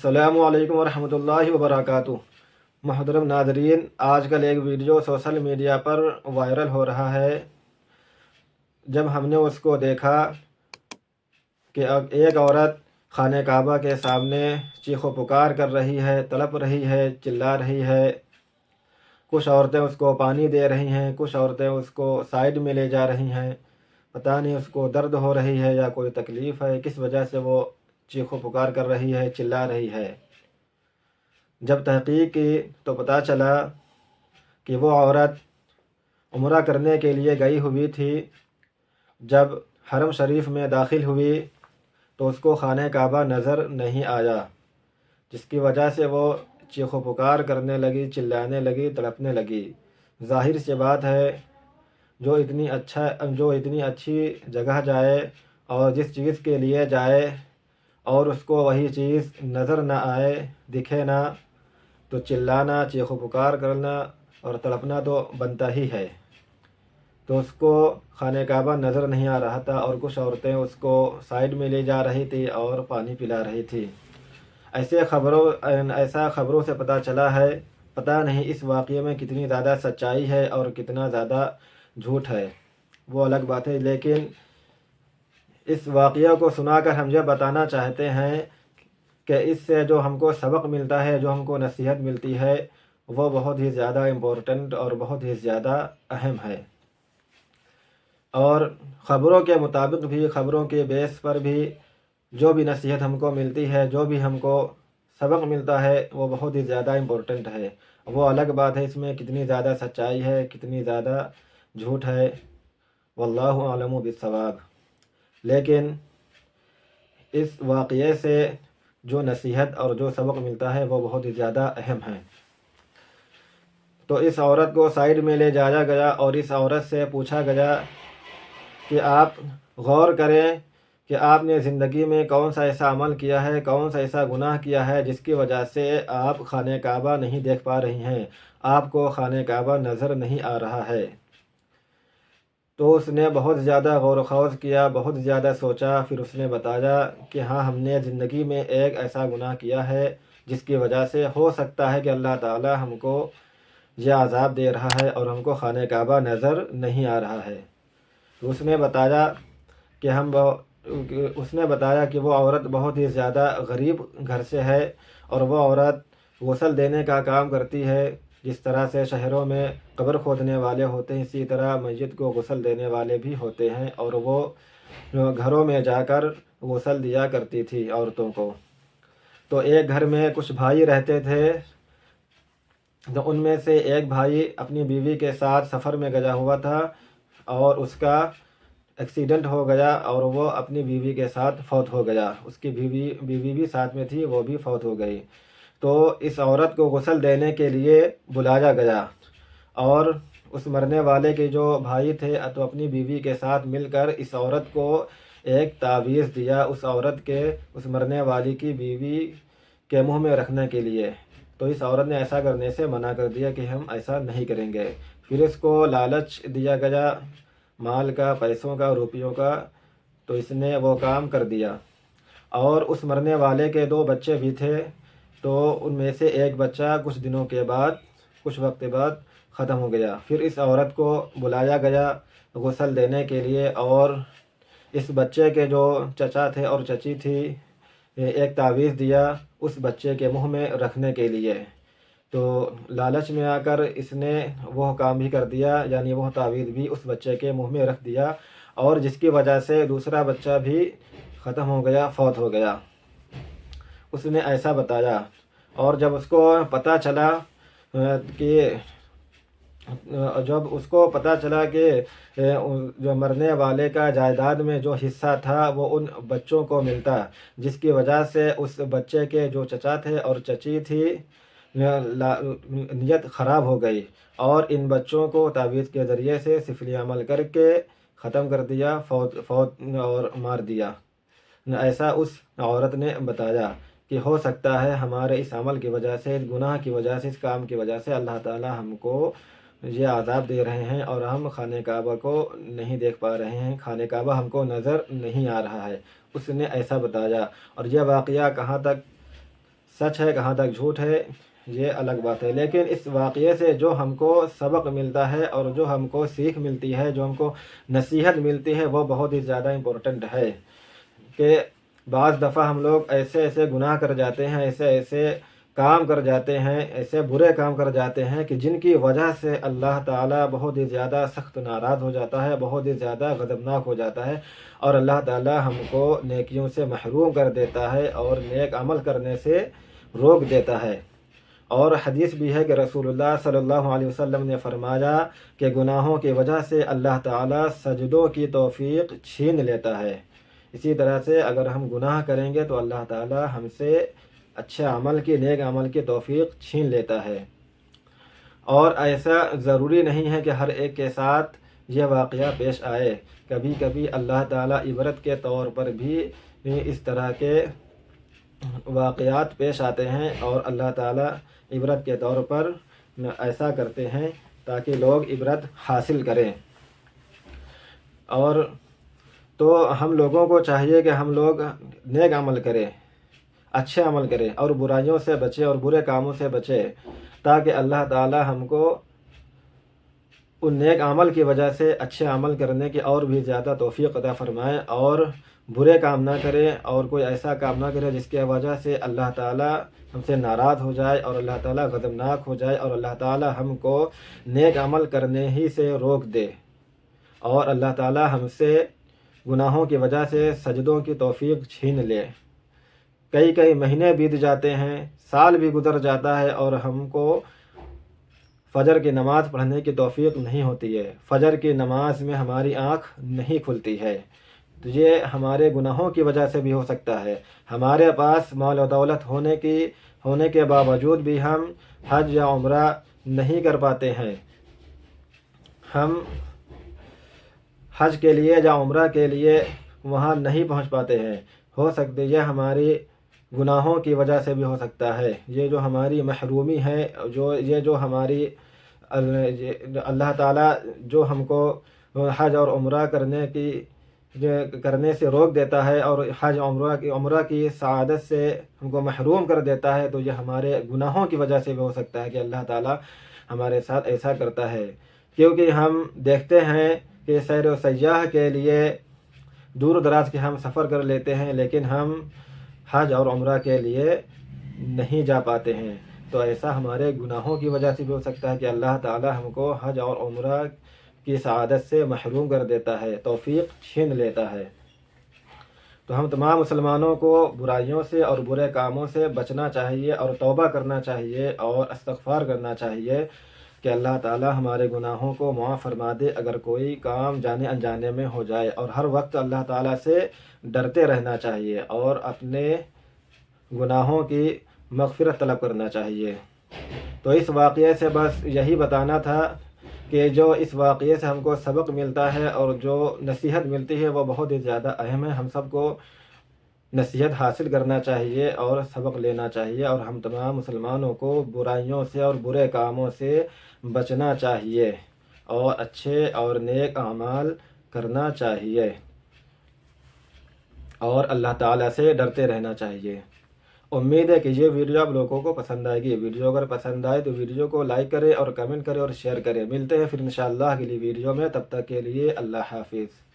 السلام علیکم ورحمۃ اللہ وبرکاتہ۔ محترم ناظرین، آج کل ایک ویڈیو سوشل میڈیا پر وائرل ہو رہا ہے۔ جب ہم نے اس کو دیکھا کہ ایک عورت خانہ کعبہ کے سامنے چیخ و پکار کر رہی ہے، تڑپ رہی ہے، چلا رہی ہے۔ کچھ عورتیں اس کو پانی دے رہی ہیں، کچھ عورتیں اس کو سائیڈ میں لے جا رہی ہیں۔ پتہ نہیں اس کو درد ہو رہی ہے یا کوئی تکلیف ہے، کس وجہ سے وہ چیخ و پکار کر رہی ہے، چلا رہی ہے۔ جب تحقیق کی تو پتہ چلا کہ وہ عورت عمرہ کرنے کے لیے گئی ہوئی تھی۔ جب حرم شریف میں داخل ہوئی تو اس کو خانہ کعبہ نظر نہیں آیا، جس کی وجہ سے وہ چیخ و پکار کرنے لگی، چلانے لگی، تڑپنے لگی۔ ظاہر سی بات ہے، جو اتنی اچھی جگہ جائے اور جس چیز کے لیے جائے اور اس کو وہی چیز نظر نہ آئے، دکھے نہ، تو چلانا، چیخ و پکار کرنا اور تڑپنا تو بنتا ہی ہے۔ تو اس کو خانہ کعبہ نظر نہیں آ رہا تھا اور کچھ عورتیں اس کو سائیڈ میں لے جا رہی تھی اور پانی پلا رہی تھی۔ ایسا خبروں سے پتہ چلا ہے۔ پتہ نہیں اس واقعے میں کتنی زیادہ سچائی ہے اور کتنا زیادہ جھوٹ ہے، وہ الگ بات ہے، لیکن اس واقعہ کو سنا کر ہم یہ بتانا چاہتے ہیں کہ اس سے جو ہم کو سبق ملتا ہے، جو ہم کو نصیحت ملتی ہے، وہ بہت ہی زیادہ امپورٹنٹ اور بہت ہی زیادہ اہم ہے۔ اور خبروں کے مطابق بھی، خبروں کے بیس پر بھی جو بھی نصیحت ہم کو ملتی ہے، جو بھی ہم کو سبق ملتا ہے، وہ بہت ہی زیادہ امپورٹنٹ ہے۔ وہ الگ بات ہے اس میں کتنی زیادہ سچائی ہے، کتنی زیادہ جھوٹ ہے، واللہ اعلم بالصواب۔ لیکن اس واقعے سے جو نصیحت اور جو سبق ملتا ہے وہ بہت ہی زیادہ اہم ہے۔ تو اس عورت کو سائیڈ میں لے جایا گیا اور اس عورت سے پوچھا گیا کہ آپ غور کریں کہ آپ نے زندگی میں کون سا ایسا عمل کیا ہے، کون سا ایسا گناہ کیا ہے جس کی وجہ سے آپ خانہ کعبہ نہیں دیکھ پا رہی ہیں، آپ کو خانہ کعبہ نظر نہیں آ رہا ہے۔ تو اس نے بہت زیادہ غور و خوض کیا، بہت زیادہ سوچا، پھر اس نے بتایا کہ ہاں، ہم نے زندگی میں ایک ایسا گناہ کیا ہے جس کی وجہ سے ہو سکتا ہے کہ اللہ تعالی ہم کو یہ عذاب دے رہا ہے اور ہم کو خانہ کعبہ نظر نہیں آ رہا ہے۔ تو اس نے بتایا کہ وہ عورت بہت ہی زیادہ غریب گھر سے ہے اور وہ عورت غسل دینے کا کام کرتی ہے۔ جس طرح سے شہروں میں قبر کھودنے والے ہوتے ہیں، اسی طرح میت کو غسل دینے والے بھی ہوتے ہیں، اور وہ گھروں میں جا کر غسل دیا کرتی تھی عورتوں کو۔ تو ایک گھر میں کچھ بھائی رہتے تھے، تو ان میں سے ایک بھائی اپنی بیوی کے ساتھ سفر میں گیا ہوا تھا اور اس کا ایکسیڈنٹ ہو گیا اور وہ اپنی بیوی کے ساتھ فوت ہو گیا۔ اس کی بیوی بھی ساتھ میں تھی، وہ بھی فوت ہو گئی۔ تو اس عورت کو غسل دینے کے لیے بلایا گیا اور اس مرنے والے کے جو بھائی تھے تو اپنی بیوی کے ساتھ مل کر اس عورت کو ایک تعویذ دیا، اس مرنے والی کی بیوی کے منہ میں رکھنے کے لیے۔ تو اس عورت نے ایسا کرنے سے منع کر دیا کہ ہم ایسا نہیں کریں گے۔ پھر اس کو لالچ دیا گیا، مال کا، پیسوں کا، روپیوں کا، تو اس نے وہ کام کر دیا۔ اور اس مرنے والے کے 2 بچے بھی تھے، تو ان میں سے ایک بچہ کچھ وقت بعد ختم ہو گیا۔ پھر اس عورت کو بلایا گیا غسل دینے کے لیے اور اس بچے کے جو چچا تھے اور چچی تھی، ایک تعویذ دیا اس بچے کے منہ میں رکھنے کے لیے۔ تو لالچ میں آ کر اس نے وہ کام بھی کر دیا، یعنی وہ تعویذ بھی اس بچے کے منہ میں رکھ دیا، اور جس کی وجہ سے دوسرا بچہ بھی ختم ہو گیا، فوت ہو گیا۔ اس نے ایسا بتایا، اور جب اس کو پتہ چلا کہ جو مرنے والے کا جائیداد میں جو حصہ تھا وہ ان بچوں کو ملتا، جس کی وجہ سے اس بچے کے جو چچا تھے اور چچی تھی نیت خراب ہو گئی اور ان بچوں کو تعویذ کے ذریعے سے سفلی عمل کر کے ختم کر دیا، فوت اور مار دیا۔ ایسا اس عورت نے بتایا کہ ہو سکتا ہے ہمارے اس عمل کی وجہ سے، اس گناہ کی وجہ سے، اس کام کی وجہ سے اللہ تعالی ہم کو یہ عذاب دے رہے ہیں اور ہم خانہ کعبہ کو نہیں دیکھ پا رہے ہیں، خانہ کعبہ ہم کو نظر نہیں آ رہا ہے۔ اس نے ایسا بتایا، اور یہ واقعہ کہاں تک سچ ہے کہاں تک جھوٹ ہے یہ الگ بات ہے، لیکن اس واقعے سے جو ہم کو سبق ملتا ہے اور جو ہم کو سیکھ ملتی ہے، جو ہم کو نصیحت ملتی ہے، وہ بہت ہی زیادہ امپورٹنٹ ہے کہ بعض دفعہ ہم لوگ ایسے ایسے گناہ کر جاتے ہیں، ایسے ایسے کام کر جاتے ہیں، ایسے برے کام کر جاتے ہیں کہ جن کی وجہ سے اللہ تعالیٰ بہت ہی زیادہ سخت ناراض ہو جاتا ہے، بہت ہی زیادہ غضبناک ہو جاتا ہے، اور اللہ تعالیٰ ہم کو نیکیوں سے محروم کر دیتا ہے اور نیک عمل کرنے سے روک دیتا ہے۔ اور حدیث بھی ہے کہ رسول اللہ صلی اللہ علیہ وسلم نے فرمایا کہ گناہوں کی وجہ سے اللہ تعالیٰ سجدوں کی توفیق چھین لیتا ہے۔ اسی طرح سے اگر ہم گناہ کریں گے تو اللہ تعالیٰ ہم سے اچھے عمل کی، نیک عمل کی توفیق چھین لیتا ہے۔ اور ایسا ضروری نہیں ہے کہ ہر ایک کے ساتھ یہ واقعہ پیش آئے، کبھی کبھی اللہ تعالیٰ عبرت کے طور پر بھی اس طرح کے واقعات پیش آتے ہیں، اور اللہ تعالیٰ عبرت کے طور پر ایسا کرتے ہیں تاکہ لوگ عبرت حاصل کریں۔ اور تو ہم لوگوں کو چاہیے کہ ہم لوگ نیک عمل کریں، اچھے عمل کریں، اور برائیوں سے بچیں اور برے کاموں سے بچیں، تاکہ اللہ تعالیٰ ہم کو ان نیک عمل کی وجہ سے اچھے عمل کرنے کی اور بھی زیادہ توفیق عطا فرمائے، اور برے کام نہ کرے اور کوئی ایسا کام نہ کرے جس کی وجہ سے اللہ تعالیٰ ہم سے ناراض ہو جائے اور اللہ تعالیٰ غضبناک ہو جائے، اور اللہ تعالیٰ ہم کو نیک عمل کرنے ہی سے روک دے، اور اللہ تعالیٰ ہم سے گناہوں کی وجہ سے سجدوں کی توفیق چھین لے۔ کئی کئی مہینے بیت جاتے ہیں، سال بھی گزر جاتا ہے، اور ہم کو فجر کی نماز پڑھنے کی توفیق نہیں ہوتی ہے، فجر کی نماز میں ہماری آنکھ نہیں کھلتی ہے، تو یہ ہمارے گناہوں کی وجہ سے بھی ہو سکتا ہے۔ ہمارے پاس مال و دولت ہونے کے باوجود بھی ہم حج یا عمرہ نہیں کر پاتے ہیں، ہم حج کے لیے یا عمرہ کے لیے وہاں نہیں پہنچ پاتے ہیں، ہو سکتے یہ ہماری گناہوں کی وجہ سے بھی ہو سکتا ہے۔ یہ جو ہماری محرومی ہے، جو ہماری اللہ تعالیٰ جو ہم کو حج اور عمرہ کرنے سے روک دیتا ہے اور حج عمرہ کی سعادت سے ہم کو محروم کر دیتا ہے، تو یہ ہمارے گناہوں کی وجہ سے بھی ہو سکتا ہے کہ اللہ تعالیٰ ہمارے ساتھ ایسا کرتا ہے۔ کیونکہ ہم دیکھتے ہیں کہ سیر و سیاح کے لیے دور دراز کے ہم سفر کر لیتے ہیں، لیکن ہم حج اور عمرہ کے لیے نہیں جا پاتے ہیں، تو ایسا ہمارے گناہوں کی وجہ سے بھی ہو سکتا ہے کہ اللہ تعالیٰ ہم کو حج اور عمرہ کی سعادت سے محروم کر دیتا ہے، توفیق چھین لیتا ہے۔ تو ہم تمام مسلمانوں کو برائیوں سے اور برے کاموں سے بچنا چاہیے، اور توبہ کرنا چاہیے، اور استغفار کرنا چاہیے کہ اللہ تعالیٰ ہمارے گناہوں کو معاف فرما دے اگر کوئی کام جانے انجانے میں ہو جائے، اور ہر وقت اللہ تعالیٰ سے ڈرتے رہنا چاہیے اور اپنے گناہوں کی مغفرت طلب کرنا چاہیے۔ تو اس واقعے سے بس یہی بتانا تھا کہ جو اس واقعے سے ہم کو سبق ملتا ہے اور جو نصیحت ملتی ہے وہ بہت ہی زیادہ اہم ہے۔ ہم سب کو نصیحت حاصل کرنا چاہیے اور سبق لینا چاہیے، اور ہم تمام مسلمانوں کو برائیوں سے اور برے کاموں سے بچنا چاہیے اور اچھے اور نیک اعمال کرنا چاہیے، اور اللہ تعالیٰ سے ڈرتے رہنا چاہیے۔ امید ہے کہ یہ ویڈیو آپ لوگوں کو پسند آئے گی۔ ویڈیو اگر پسند آئے تو ویڈیو کو لائک کریں اور کمنٹ کریں اور شیئر کریں۔ ملتے ہیں پھر انشاءاللہ اگلی ویڈیو میں، تب تک کے لیے اللہ حافظ۔